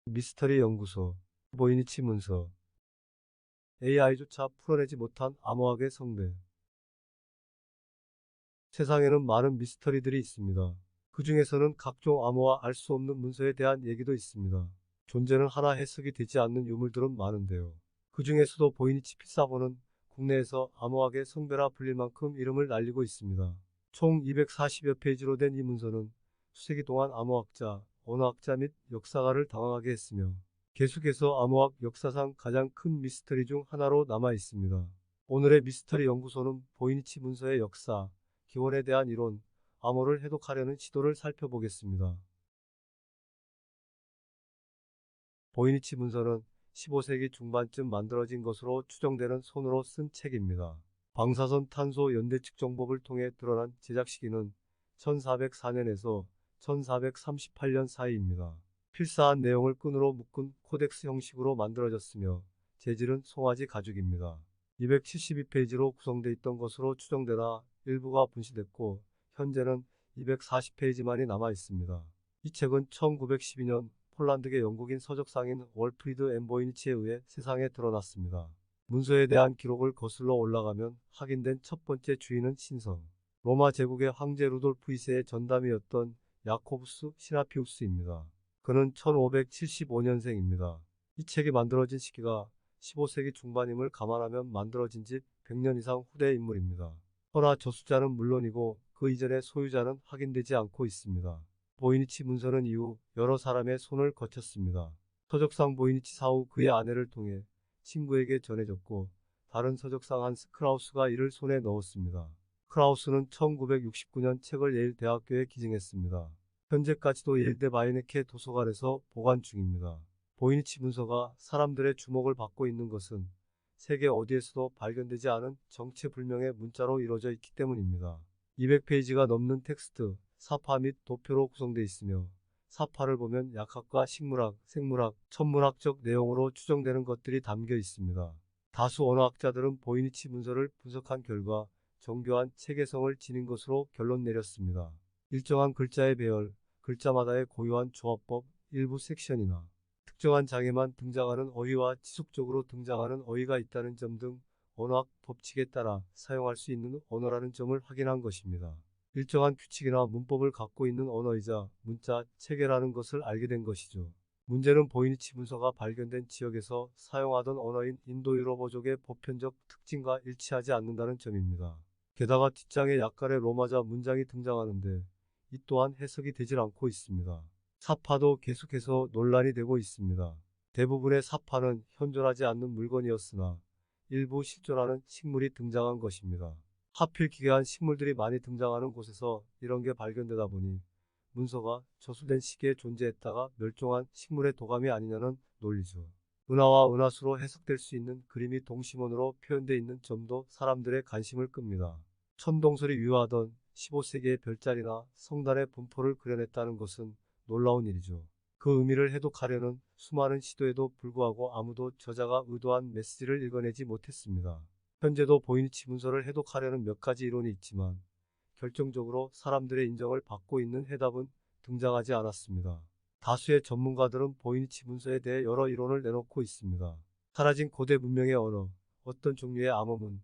미스터리 연구소, 보이니치 문서, AI조차 풀어내지 못한 암호학의 성대. 세상에는 많은 미스터리들이 있습니다. 그 중에서는 각종 암호와 알 수 없는 문서에 대한 얘기도 있습니다. 존재는 하나 해석이 되지 않는 유물들은 많은데요. 그 중에서도 보이니치 필사본은 국내에서 암호학의 성배라 불릴 만큼 이름을 날리고 있습니다. 총 240여 페이지로 된 이 문서는 수세기 동안 암호학자, 언어학자 및 역사가를 당황하게 했으며 계속해서 암호학 역사상 가장 큰 미스터리 중 하나로 남아 있습니다. 오늘의 미스터리 연구소는 보이니치 문서의 역사, 기원에 대한 이론, 암호를 해독하려는 시도를 살펴보겠습니다. 보이니치 문서는 15세기 중반쯤 만들어진 것으로 추정되는 손으로 쓴 책입니다. 방사선 탄소 연대 측정법을 통해 드러난 제작 시기는 1404년에서 1438년 사이입니다. 필사한 내용을 끈으로 묶은 코덱스 형식으로 만들어졌으며 재질은 송아지 가죽입니다. 272페이지로 구성되어 있던 것으로 추정되나 일부가 분실됐고 현재는 240페이지만이 남아 있습니다. 이 책은 1912년 폴란드계 영국인 서적상인 월프리드 엠 보이니치에 의해 세상에 드러났습니다. 문서에 대한 기록을 거슬러 올라가면 확인된 첫 번째 주인은 신성, 로마 제국의 황제 루돌프 2세의 전담이었던 야코부스 시나피우스입니다. 그는 1575년생입니다. 이 책이 만들어진 시기가 15세기 중반임을 감안하면 만들어진 지 100년 이상 후대의 인물입니다. 허나 저수자는 물론이고 그 이전의 소유자는 확인되지 않고 있습니다. 보이니치 문서는 이후 여러 사람의 손을 거쳤습니다. 서적상 보이니치 사후 그의 아내를 통해 친구에게 전해졌고 다른 서적상 한스 크라우스가 이를 손에 넣었습니다. 크라우스는 1969년 책을 예일 대학교에 기증했습니다. 현재까지도 예일대 바이네케 도서관에서 보관 중입니다. 보이니치 문서가 사람들의 주목을 받고 있는 것은 세계 어디에서도 발견되지 않은 정체불명의 문자로 이루어져 있기 때문입니다. 200페이지가 넘는 텍스트, 사파 및 도표로 구성되어 있으며 사파를 보면 약학과 식물학, 생물학, 천문학적 내용으로 추정되는 것들이 담겨 있습니다. 다수 언어학자들은 보이니치 문서를 분석한 결과 정교한 체계성을 지닌 것으로 결론 내렸습니다. 일정한 글자의 배열, 글자마다의 고유한 조합법, 일부 섹션이나 특정한 장에만 등장하는 어휘와 지속적으로 등장하는 어휘가 있다는 점 등 언어학 법칙에 따라 사용할 수 있는 언어라는 점을 확인한 것입니다. 일정한 규칙이나 문법을 갖고 있는 언어이자 문자 체계라는 것을 알게 된 것이죠. 문제는 보이니치 문서가 발견된 지역에서 사용하던 언어인 인도 유럽어족의 보편적 특징과 일치하지 않는다는 점입니다. 게다가 뒷장에 약간의 로마자 문장이 등장하는데 이 또한 해석이 되질 않고 있습니다. 사파도 계속해서 논란이 되고 있습니다. 대부분의 사파는 현존하지 않는 물건이었으나 일부 실존하는 식물이 등장한 것입니다. 하필 기괴한 식물들이 많이 등장하는 곳에서 이런 게 발견되다 보니 문서가 저수된 시기에 존재했다가 멸종한 식물의 도감이 아니냐는 논리죠. 은하와 은하수로 해석될 수 있는 그림이 동심원으로 표현되어 있는 점도 사람들의 관심을 끕니다. 천동설이 유효하던 15세기의 별자리나 성단의 분포를 그려냈다는 것은 놀라운 일이죠. 그 의미를 해독하려는 수많은 시도에도 불구하고 아무도 저자가 의도한 메시지를 읽어내지 못했습니다. 현재도 보이니치 문서를 해독하려는 몇 가지 이론이 있지만 결정적으로 사람들의 인정을 받고 있는 해답은 등장하지 않았습니다. 다수의 전문가들은 보이니치 문서에 대해 여러 이론을 내놓고 있습니다. 사라진 고대 문명의 언어, 어떤 종류의 암호문,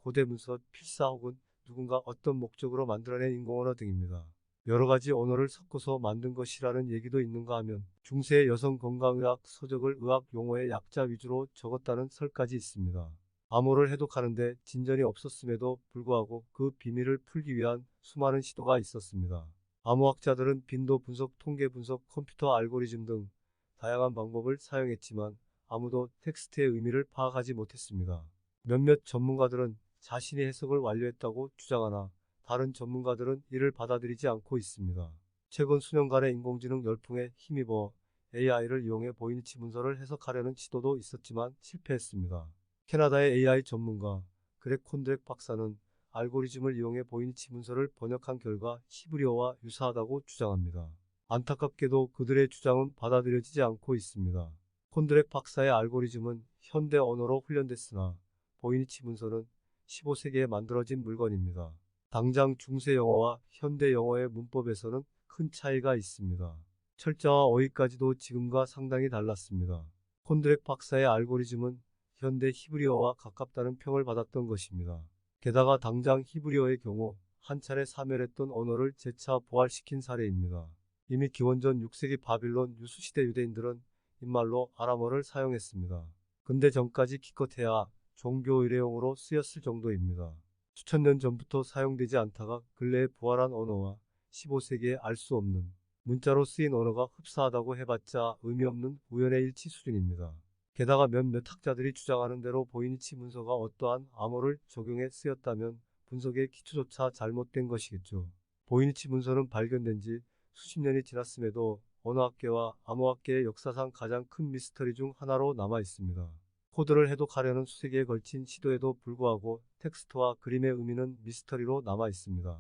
고대 문서, 필사 혹은 누군가 어떤 목적으로 만들어낸 인공언어 등입니다. 여러 가지 언어를 섞어서 만든 것이라는 얘기도 있는가 하면 중세 여성 건강의학 서적을 의학 용어의 약자 위주로 적었다는 설까지 있습니다. 암호를 해독하는데 진전이 없었음에도 불구하고 그 비밀을 풀기 위한 수많은 시도가 있었습니다. 암호학자들은 빈도 분석, 통계 분석, 컴퓨터 알고리즘 등 다양한 방법을 사용했지만 아무도 텍스트의 의미를 파악하지 못했습니다. 몇몇 전문가들은 자신이 해석을 완료했다고 주장하나 다른 전문가들은 이를 받아들이지 않고 있습니다. 최근 수년간의 인공지능 열풍에 힘입어 AI를 이용해 보이니치 문서를 해석하려는 시도도 있었지만 실패했습니다. 캐나다의 AI 전문가 그렉 콘드렉 박사는 알고리즘을 이용해 보이니치 문서를 번역한 결과 히브리어와 유사하다고 주장합니다. 안타깝게도 그들의 주장은 받아들여지지 않고 있습니다. 콘드렉 박사의 알고리즘은 현대 언어로 훈련됐으나 보이니치 문서는 15세기에 만들어진 물건입니다. 당장 중세 영어와 현대 영어의 문법에서는 큰 차이가 있습니다. 철자와 어휘까지도 지금과 상당히 달랐습니다. 콘드렉 박사의 알고리즘은 현대 히브리어와 가깝다는 평을 받았던 것입니다. 게다가 당장 히브리어의 경우 한 차례 사멸했던 언어를 재차 부활시킨 사례입니다. 이미 기원전 6세기 바빌론 유수시대 유대인들은 인말로 아람어를 사용했습니다. 근대 전까지 기껏해야 종교 의례용으로 쓰였을 정도입니다. 수천 년 전부터 사용되지 않다가 근래에 부활한 언어와 15세기에 알 수 없는 문자로 쓰인 언어가 흡사하다고 해봤자 의미 없는 우연의 일치 수준입니다. 게다가 몇몇 학자들이 주장하는 대로 보이니치 문서가 어떠한 암호를 적용해 쓰였다면 분석의 기초조차 잘못된 것이겠죠. 보이니치 문서는 발견된 지 수십 년이 지났음에도 언어학계와 암호학계의 역사상 가장 큰 미스터리 중 하나로 남아 있습니다. 코드를 해독하려는 수세기에 걸친 시도에도 불구하고 텍스트와 그림의 의미는 미스터리로 남아 있습니다.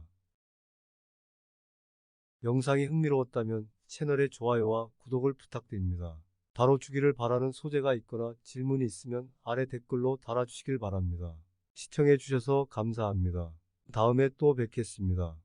영상이 흥미로웠다면 채널의 좋아요와 구독을 부탁드립니다. 다뤄주기를 바라는 소재가 있거나 질문이 있으면 아래 댓글로 달아주시길 바랍니다. 시청해주셔서 감사합니다. 다음에 또 뵙겠습니다.